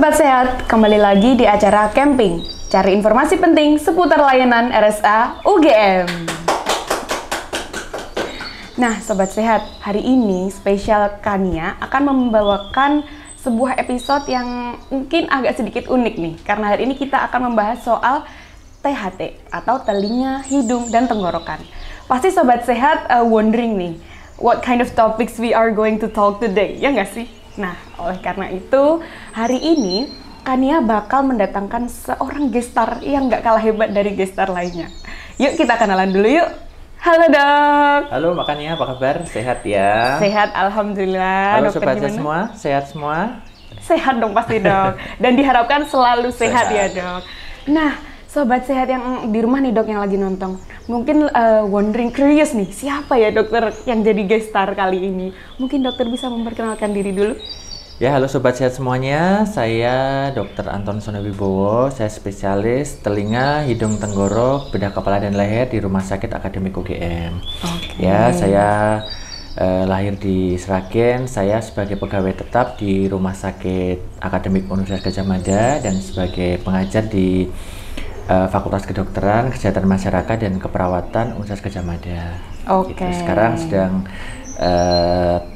Sobat Sehat, kembali lagi di acara Camping. Cari informasi penting seputar layanan RSA UGM. Nah, Sobat Sehat, hari ini spesial Kania akan membawakan sebuah episode yang mungkin agak sedikit unik nih. Karena hari ini kita akan membahas soal THT atau telinga, hidung, dan tenggorokan. Pasti Sobat Sehat wondering nih, what kind of topics we are going to talk today, ya nggak sih? Nah, oleh karena itu, hari ini Kania bakal mendatangkan seorang gestar yang nggak kalah hebat dari gestar lainnya. Yuk kita kenalan dulu yuk. Halo dok. Halo Mbak Kania, apa kabar? Sehat ya? Sehat, alhamdulillah. Halo Dokter sobat gimana? semua, sehat semua? Sehat dong pasti dok. Dan diharapkan selalu sehat ya dok. Nah, sobat sehat yang di rumah nih dok yang lagi nonton, mungkin wondering, curious nih, siapa ya dokter yang jadi gestar kali ini? Mungkin dokter bisa memperkenalkan diri dulu? Ya, halo sobat sehat semuanya, saya Dr. Anton Sonowibowo, saya spesialis telinga, hidung, tenggorok, bedah kepala dan leher di Rumah Sakit Akademik UGM. Ya, saya lahir di Sragen, saya sebagai pegawai tetap di Rumah Sakit Akademik Universitas Gadjah Mada dan sebagai pengajar di Fakultas Kedokteran, Kesehatan Masyarakat dan Keperawatan Universitas Gadjah Mada. Gitu. Sekarang sedang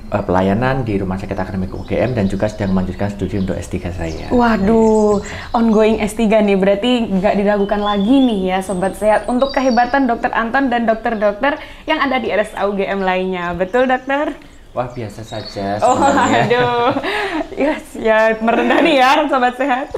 pelayanan di Rumah Sakit Akademik UGM dan juga sedang melanjutkan studi untuk S3 saya. Waduh, ongoing S3 nih, berarti nggak diragukan lagi nih ya Sobat Sehat untuk kehebatan Dokter Anton dan dokter-dokter yang ada di RSA UGM lainnya. Betul dokter? Wah, biasa saja Oh, sebenarnya. aduh. Yes, ya merendah nih ya Sobat Sehat.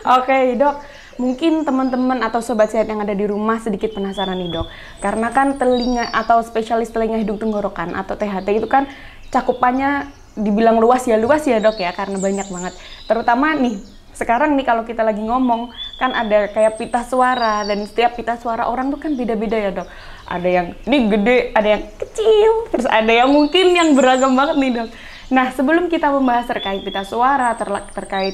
Oke dok, mungkin teman-teman atau Sobat Sehat yang ada di rumah sedikit penasaran nih dok. Karena kan telinga atau spesialis telinga hidung tenggorokan atau THT itu kan cakupannya dibilang luas ya dok ya, karena banyak banget. Terutama nih, sekarang nih kalau kita lagi ngomong, kan ada kayak pita suara, dan setiap pita suara orang tuh kan beda-beda ya dok. Ada yang ini gede, ada yang kecil, terus ada yang mungkin yang beragam banget nih dok. Nah, sebelum kita membahas terkait pita suara, terkait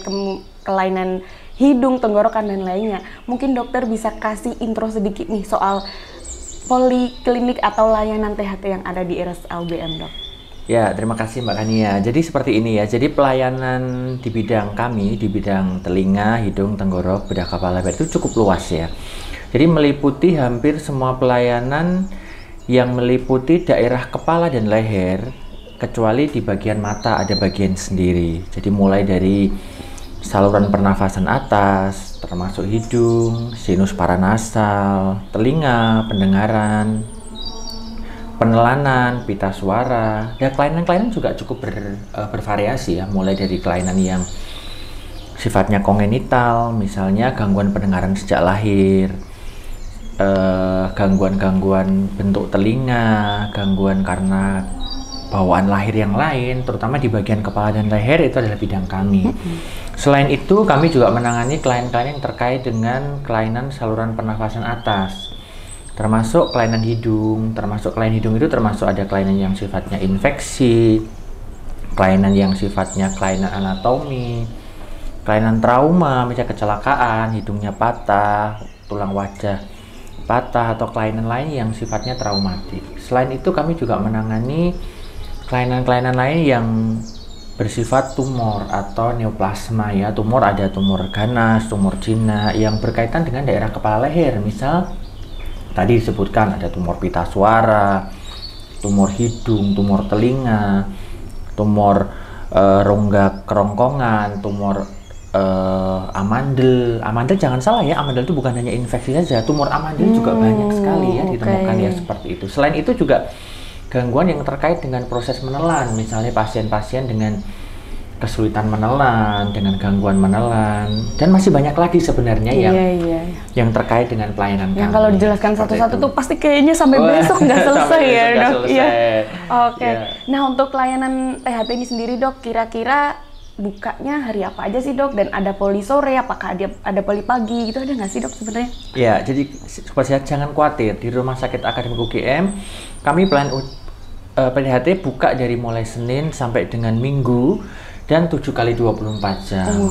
kelainan hidung, tenggorokan, dan lainnya, mungkin dokter bisa kasih intro sedikit nih soal poliklinik atau layanan THT yang ada di RSA UGM dok. Ya, terima kasih Mbak Kania. Jadi seperti ini ya, jadi pelayanan di bidang kami, di bidang telinga, hidung, tenggorok, bedah kepala, leher itu cukup luas ya. Jadi meliputi hampir semua pelayanan yang meliputi daerah kepala dan leher, kecuali di bagian mata ada bagian sendiri. Jadi mulai dari saluran pernafasan atas, termasuk hidung, sinus paranasal, telinga, pendengaran, penelanan, pita suara. Ya, kelainan-kelainan juga cukup bervariasi ya, mulai dari kelainan yang sifatnya kongenital, misalnya gangguan pendengaran sejak lahir, gangguan-gangguan bentuk telinga, gangguan karena bawaan lahir yang lain, terutama di bagian kepala dan leher, itu adalah bidang kami. Selain itu, kami juga menangani kelainan-kelainan yang terkait dengan kelainan saluran pernafasan atas, termasuk kelainan hidung. Kelainan hidung itu termasuk ada kelainan yang sifatnya infeksi, kelainan yang sifatnya kelainan anatomi, kelainan trauma, misalnya kecelakaan, hidungnya patah, tulang wajah patah, atau kelainan lain yang sifatnya traumatik. Selain itu, kami juga menangani kelainan-kelainan lain yang bersifat tumor atau neoplasma ya. Tumor ada tumor ganas, tumor jinak yang berkaitan dengan daerah kepala leher. Misal tadi disebutkan ada tumor pita suara, tumor hidung, tumor telinga, tumor rongga kerongkongan, tumor amandel. Amandel jangan salah ya, amandel itu bukan hanya infeksi saja, tumor amandel juga banyak sekali ya ditemukan ya seperti itu. Selain itu juga gangguan yang terkait dengan proses menelan, misalnya pasien-pasien dengan kesulitan menelan, dengan gangguan menelan, dan masih banyak lagi sebenarnya yang terkait dengan pelayanan yang kami. kalau dijelaskan satu-satu tuh pasti kayaknya sampai besok nggak selesai ya dok. Iya. Oke. Nah, untuk layanan THT ini sendiri dok, kira-kira bukanya hari apa aja sih dok? Dan ada poli sore, apakah ada poli pagi, gitu ada nggak sih dok sebenarnya? Ya, jadi sobat sehat jangan khawatir, di Rumah Sakit Akademik UGM kami pelayanan THT buka dari mulai Senin sampai dengan Minggu dan 7 kali 24 jam.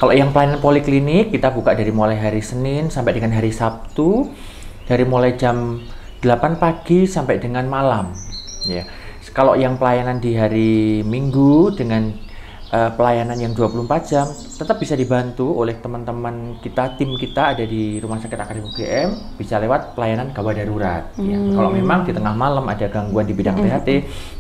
Kalau yang pelayanan poliklinik kita buka dari mulai hari Senin sampai dengan hari Sabtu, dari mulai jam 8 pagi sampai dengan malam. Ya. Kalau yang pelayanan di hari Minggu dengan pelayanan yang 24 jam, tetap bisa dibantu oleh teman-teman kita, tim kita ada di Rumah Sakit Akademi UGM, bisa lewat pelayanan gawat darurat. Ya. Kalau memang di tengah malam ada gangguan di bidang THT,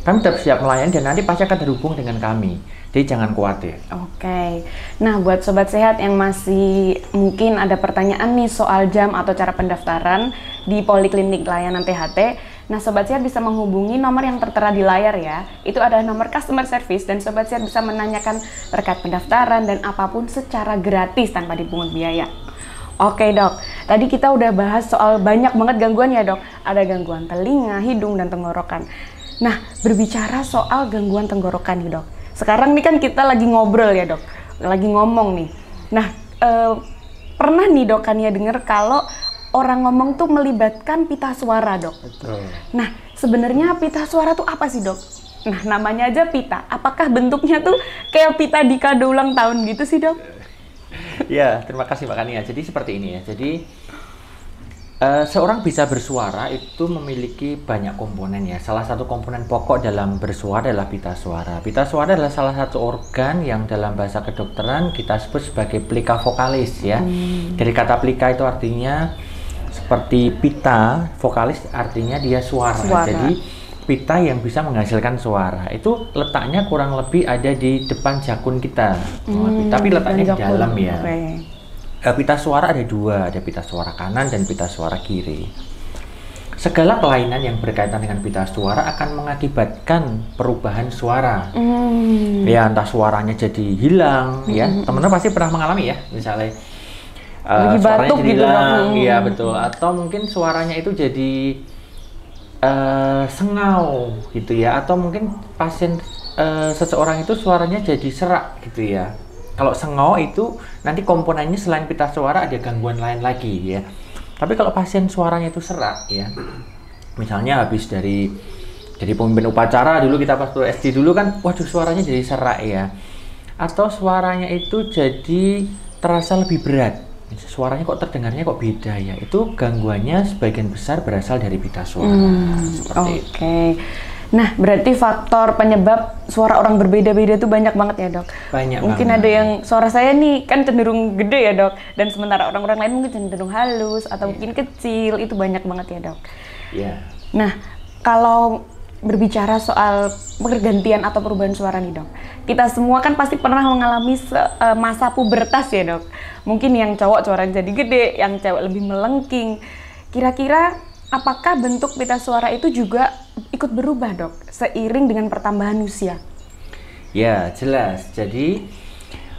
kami tetap siap melayani dan nanti pasti akan terhubung dengan kami. Jadi jangan khawatir. Oke. Nah, buat Sobat Sehat yang masih mungkin ada pertanyaan nih soal jam atau cara pendaftaran di Poliklinik Layanan THT, nah Sobat Sehat bisa menghubungi nomor yang tertera di layar ya. Itu adalah nomor customer service dan Sobat Sehat bisa menanyakan terkait pendaftaran dan apapun secara gratis tanpa dipungut biaya. Oke dok, tadi kita udah bahas soal banyak banget gangguan ya dok. Ada gangguan telinga, hidung, dan tenggorokan. Nah, berbicara soal gangguan tenggorokan nih dok. Sekarang nih kan kita lagi ngobrol ya dok, lagi ngomong nih. Nah, pernah nih dok kan ya denger kalau orang ngomong tuh melibatkan pita suara dok. Betul. Nah, sebenarnya pita suara tuh apa sih dok? Nah, namanya aja pita. Apakah bentuknya tuh kayak pita di kado ulang tahun gitu sih dok? Ya, terima kasih Mbak Kania. Jadi seperti ini ya. Jadi seorang bisa bersuara itu memiliki banyak komponen ya. Salah satu komponen pokok dalam bersuara adalah pita suara. Pita suara adalah salah satu organ yang dalam bahasa kedokteran kita sebut sebagai plika vokalis ya. Dari kata plika itu artinya seperti pita, vokalis artinya dia suara. Jadi pita yang bisa menghasilkan suara. Itu letaknya kurang lebih ada di depan jakun kita. Tapi letaknya di dalam ya. Pita suara ada dua, ada pita suara kanan dan pita suara kiri. Segala kelainan yang berkaitan dengan pita suara akan mengakibatkan perubahan suara. Ya, entah suaranya jadi hilang, ya. Teman-teman pasti pernah mengalami ya, misalnya suaranya jadi gitu, hilang, ya betul. Atau mungkin suaranya itu jadi sengau, gitu ya. Atau mungkin pasien seseorang itu suaranya jadi serak, gitu ya. Kalau sengau itu nanti komponennya selain pita suara ada gangguan lain lagi ya. Tapi kalau pasien suaranya itu serak ya, misalnya habis dari jadi pemimpin upacara dulu kita pas SD dulu kan, waduh suaranya jadi serak ya. Atau suaranya itu jadi terasa lebih berat, suaranya kok terdengarnya kok beda ya. Itu gangguannya sebagian besar berasal dari pita suara. Seperti itu. Nah, berarti faktor penyebab suara orang berbeda-beda itu banyak banget ya dok? Banyak. Mungkin banget. ada yang suara saya nih kan cenderung gede ya dok, dan sementara orang-orang lain mungkin cenderung halus atau mungkin kecil, itu banyak banget ya dok? Iya. Nah, kalau berbicara soal pergantian atau perubahan suara nih dok, kita semua kan pasti pernah mengalami masa pubertas ya dok. Mungkin yang cowok suaranya jadi gede, yang cewek lebih melengking. Kira-kira apakah bentuk pita suara itu juga ikut berubah dok seiring dengan pertambahan usia? Ya jelas. Jadi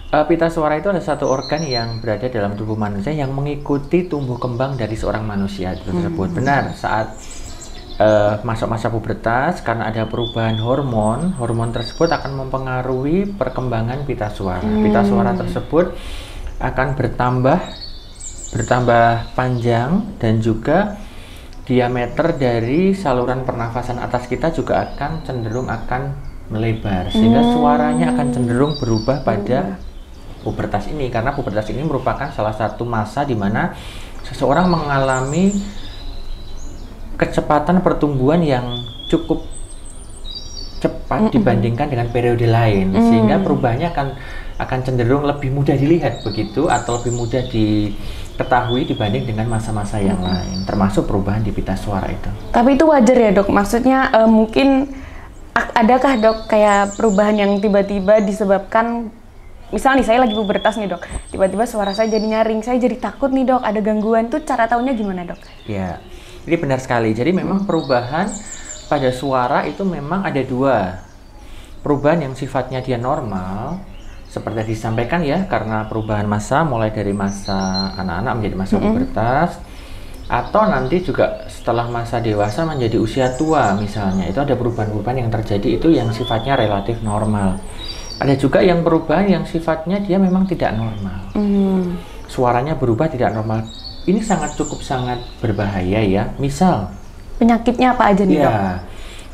pita suara itu adalah satu organ yang berada dalam tubuh manusia yang mengikuti tumbuh kembang dari seorang manusia tersebut. Benar, saat masuk masa pubertas karena ada perubahan hormon tersebut akan mempengaruhi perkembangan pita suara. Pita suara tersebut akan bertambah panjang dan juga diameter dari saluran pernafasan atas kita juga akan cenderung melebar sehingga suaranya akan cenderung berubah pada pubertas ini, karena pubertas ini merupakan salah satu masa di mana seseorang mengalami kecepatan pertumbuhan yang cukup cepat dibandingkan dengan periode lain, sehingga perubahannya akan cenderung lebih mudah dilihat begitu atau lebih mudah diketahui dibanding dengan masa-masa yang lain, termasuk perubahan di pita suara itu. Tapi itu wajar ya dok? Maksudnya mungkin adakah dok kayak perubahan yang tiba-tiba disebabkan, misalnya nih saya lagi pubertas nih dok, tiba-tiba suara saya jadi nyaring, saya jadi takut nih dok, ada gangguan, tuh cara taunya gimana dok? Ya, ini benar sekali. Jadi memang perubahan pada suara itu memang ada dua. Perubahan yang sifatnya dia normal, seperti disampaikan ya, karena perubahan masa mulai dari masa anak-anak menjadi masa pubertas, atau nanti juga setelah masa dewasa menjadi usia tua misalnya, itu ada perubahan-perubahan yang terjadi itu yang sifatnya relatif normal. Ada juga yang perubahan yang sifatnya dia memang tidak normal, suaranya berubah tidak normal. Ini sangat berbahaya ya. Misal penyakitnya apa aja nih dok?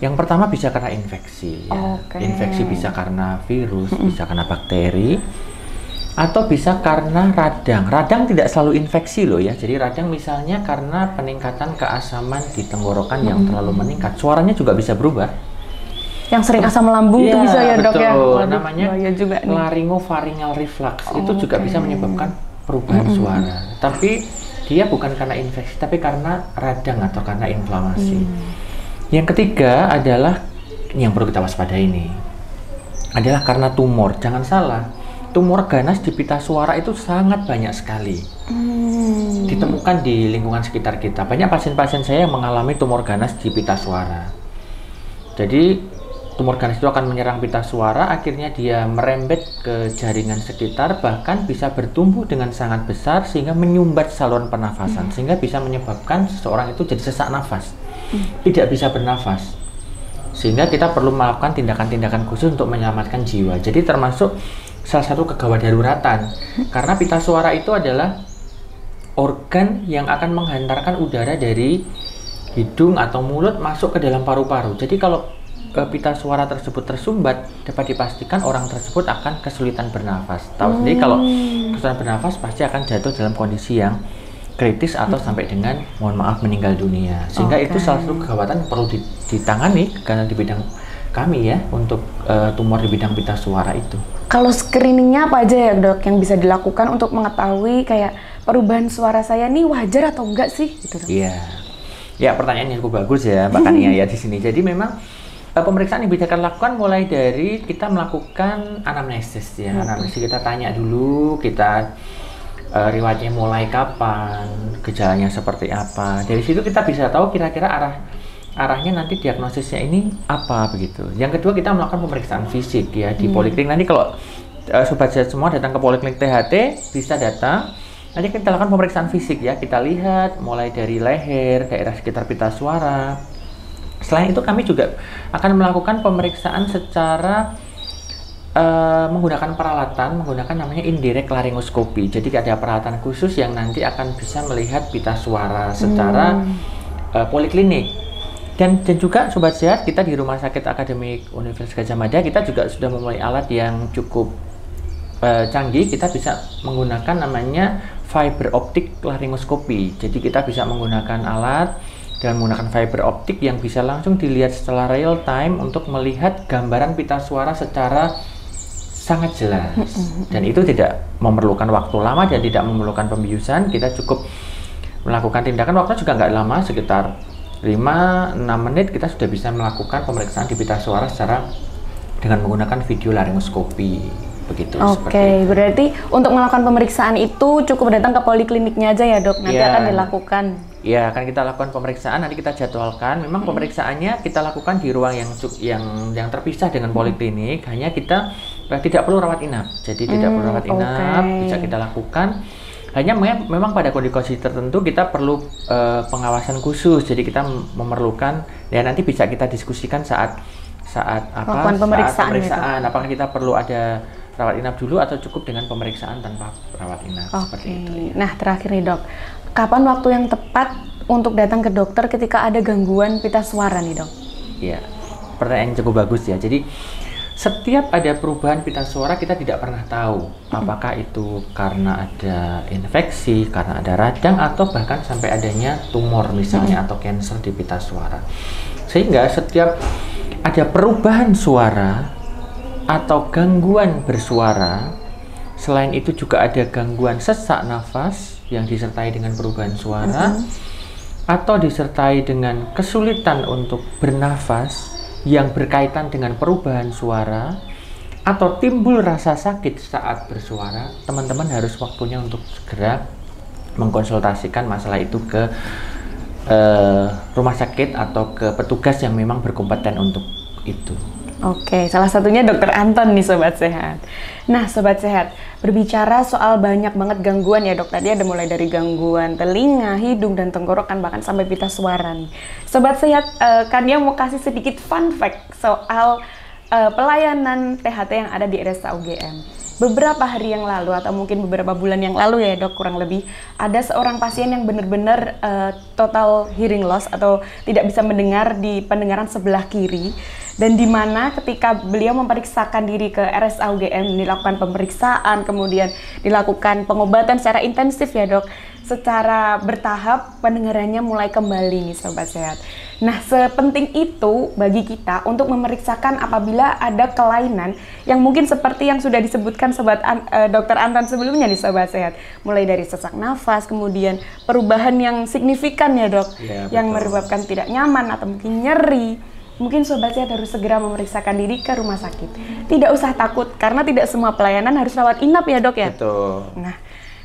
Yang pertama bisa karena infeksi ya. Infeksi bisa karena virus, bisa karena bakteri, atau bisa karena radang. Radang tidak selalu infeksi loh ya. Jadi radang misalnya karena peningkatan keasaman di tenggorokan yang terlalu meningkat, suaranya juga bisa berubah. Yang sering asam lambung itu bisa ya dok ya? Betul. Waduh, Namanya juga nih. laryngopharyngeal reflux. Itu juga bisa menyebabkan perubahan suara. Tapi dia bukan karena infeksi, tapi karena radang atau karena inflamasi. Yang ketiga adalah yang perlu kita waspadai ini adalah karena tumor. Jangan salah, tumor ganas di pita suara itu sangat banyak sekali. Ditemukan di lingkungan sekitar kita. Banyak pasien-pasien saya yang mengalami tumor ganas di pita suara. Jadi tumor ganas itu akan menyerang pita suara, akhirnya dia merembet ke jaringan sekitar, bahkan bisa bertumbuh dengan sangat besar sehingga menyumbat saluran pernafasan, sehingga bisa menyebabkan seseorang itu jadi sesak nafas, tidak bisa bernafas. Sehingga kita perlu melakukan tindakan-tindakan khusus untuk menyelamatkan jiwa. Jadi termasuk salah satu kegawat daruratan, karena pita suara itu adalah organ yang akan menghantarkan udara dari hidung atau mulut masuk ke dalam paru-paru. Jadi kalau pita suara tersebut tersumbat, dapat dipastikan orang tersebut akan kesulitan bernafas. Tahu sendiri kalau kesulitan bernafas pasti akan jatuh dalam kondisi yang kritis atau sampai dengan, mohon maaf, meninggal dunia. Sehingga itu salah satu kegawatan yang perlu ditangani karena di bidang kami ya, untuk tumor di bidang pita suara itu. Kalau screeningnya apa aja ya dok yang bisa dilakukan untuk mengetahui kayak perubahan suara saya nih wajar atau enggak sih? Gitu, dok. Iya, ya pertanyaan yang cukup bagus ya Mbak Kania ya di sini. Jadi memang pemeriksaan yang bisa kita lakukan mulai dari kita melakukan anamnesis ya. Anamnesis kita tanya dulu, kita riwayatnya mulai kapan, gejalanya seperti apa. Dari situ kita bisa tahu kira-kira arahnya nanti diagnosisnya ini apa begitu. Yang kedua kita melakukan pemeriksaan fisik ya di poliklinik. Nanti kalau sobat sehat semua datang ke poliklinik THT bisa datang. Nanti kita lakukan pemeriksaan fisik ya. Kita lihat mulai dari leher, daerah sekitar pita suara. Selain itu kami juga akan melakukan pemeriksaan secara menggunakan namanya indirect laryngoskopi. Jadi ada peralatan khusus yang nanti akan bisa melihat pita suara secara poliklinik. Dan juga sobat sehat, kita di Rumah Sakit Akademik Universitas Gadjah Mada kita juga sudah memulai alat yang cukup canggih. Kita bisa menggunakan namanya fiber optic laryngoskopi. Jadi kita bisa menggunakan alat dan menggunakan fiber optik yang bisa langsung dilihat secara real time untuk melihat gambaran pita suara secara sangat jelas. Dan itu tidak memerlukan waktu lama dan tidak memerlukan pembiusan. Kita cukup melakukan tindakan, waktu juga nggak lama, sekitar 5-6 menit kita sudah bisa melakukan pemeriksaan di pita suara secara dengan menggunakan video laryngoskopi. Begitu. Oke, berarti untuk melakukan pemeriksaan itu cukup datang ke polikliniknya aja ya dok? Nanti akan dilakukan? Ya, akan kita lakukan pemeriksaan, nanti kita jadwalkan. Memang pemeriksaannya kita lakukan di ruang yang terpisah dengan poliklinik. Hanya kita tidak perlu rawat inap. Jadi tidak perlu rawat inap, bisa kita lakukan. Hanya memang pada kondisi tertentu kita perlu pengawasan khusus. Jadi kita memerlukan, ya nanti bisa kita diskusikan saat pemeriksaan. Apakah kita perlu ada rawat inap dulu atau cukup dengan pemeriksaan tanpa rawat inap. Seperti itu. Nah terakhir nih dok, kapan waktu yang tepat untuk datang ke dokter ketika ada gangguan pita suara nih dok? Iya, pertanyaan cukup bagus ya. Jadi setiap ada perubahan pita suara kita tidak pernah tahu apakah itu karena ada infeksi, karena ada radang, atau bahkan sampai adanya tumor misalnya atau kanker di pita suara. Sehingga setiap ada perubahan suara atau gangguan bersuara, selain itu juga ada gangguan sesak nafas yang disertai dengan perubahan suara, atau disertai dengan kesulitan untuk bernafas yang berkaitan dengan perubahan suara, atau timbul rasa sakit saat bersuara, teman-teman harus waktunya untuk segera mengkonsultasikan masalah itu ke rumah sakit atau ke petugas yang memang berkompeten untuk itu. Oke, salah satunya Dokter Anton nih Sobat Sehat. Nah Sobat Sehat, berbicara soal banyak banget gangguan ya dok. Tadi ada mulai dari gangguan telinga, hidung, dan tenggorokan, bahkan sampai pita suara nih. Sobat Sehat, Kania mau kasih sedikit fun fact soal pelayanan THT yang ada di RSA UGM. Beberapa hari yang lalu atau mungkin beberapa bulan yang lalu ya dok, kurang lebih ada seorang pasien yang benar-benar total hearing loss atau tidak bisa mendengar di pendengaran sebelah kiri, dan di mana ketika beliau memeriksakan diri ke RSA UGM, dilakukan pemeriksaan, kemudian dilakukan pengobatan secara intensif ya dok, secara bertahap pendengarannya mulai kembali nih Sobat Sehat. Nah, sepenting itu bagi kita untuk memeriksakan apabila ada kelainan yang mungkin seperti yang sudah disebutkan Dr. Anton sebelumnya nih Sobat Sehat. Mulai dari sesak nafas, kemudian perubahan yang signifikan ya Dok, yang menyebabkan tidak nyaman atau mungkin nyeri. Mungkin Sobat Sehat harus segera memeriksakan diri ke rumah sakit. Tidak usah takut, karena tidak semua pelayanan harus rawat inap ya Dok ya? Betul. Nah,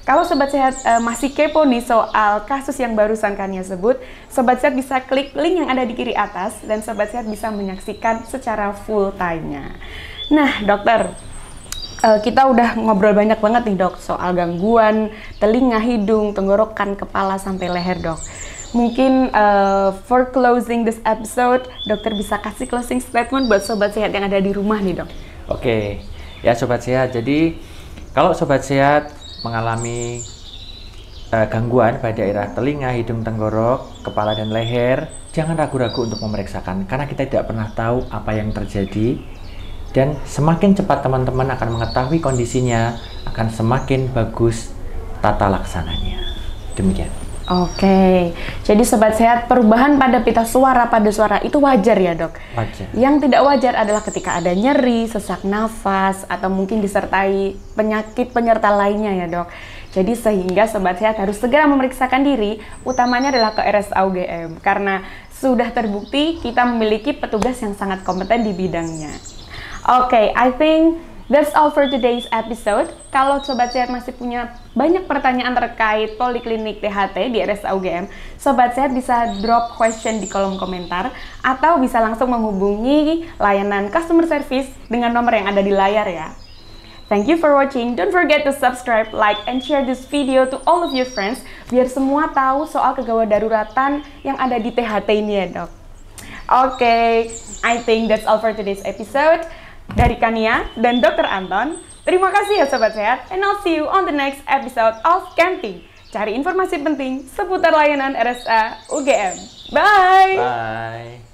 kalau Sobat Sehat masih kepo nih soal kasus yang barusan Kania sebut, Sobat Sehat bisa klik link yang ada di kiri atas dan Sobat Sehat bisa menyaksikan secara full time-nya. Nah, dokter, kita udah ngobrol banyak banget nih Dok soal gangguan telinga, hidung, tenggorokan, kepala, sampai leher Dok. Mungkin for closing this episode, dokter bisa kasih closing statement buat Sobat Sehat yang ada di rumah nih Dok. Oke, ya Sobat Sehat, jadi kalau Sobat Sehat mengalami gangguan pada daerah telinga, hidung, tenggorok, kepala, dan leher, jangan ragu-ragu untuk memeriksakan karena kita tidak pernah tahu apa yang terjadi, dan semakin cepat teman-teman akan mengetahui kondisinya, akan semakin bagus tata laksananya. Demikian. Oke, jadi Sobat Sehat, perubahan pada pita suara, pada suara itu wajar ya Dok? Wajar. Yang tidak wajar adalah ketika ada nyeri, sesak nafas, atau mungkin disertai penyakit penyerta lainnya ya Dok. Jadi sehingga Sobat Sehat harus segera memeriksakan diri, utamanya adalah ke RSA UGM, karena sudah terbukti kita memiliki petugas yang sangat kompeten di bidangnya. Oke, I think that's all for today's episode. Kalau Sobat Sehat masih punya banyak pertanyaan terkait Poliklinik THT di RSA UGM, Sobat Sehat bisa drop question di kolom komentar atau bisa langsung menghubungi layanan customer service dengan nomor yang ada di layar ya. Thank you for watching. Don't forget to subscribe, like, and share this video to all of your friends biar semua tahu soal kegawat daruratan yang ada di THT ini ya Dok. Oke, I think that's all for today's episode. Dari Kania dan Dr. Anton, terima kasih ya Sobat Sehat, and I'll see you on the next episode of Camping. Cari informasi penting seputar layanan RSA UGM. Bye! Bye!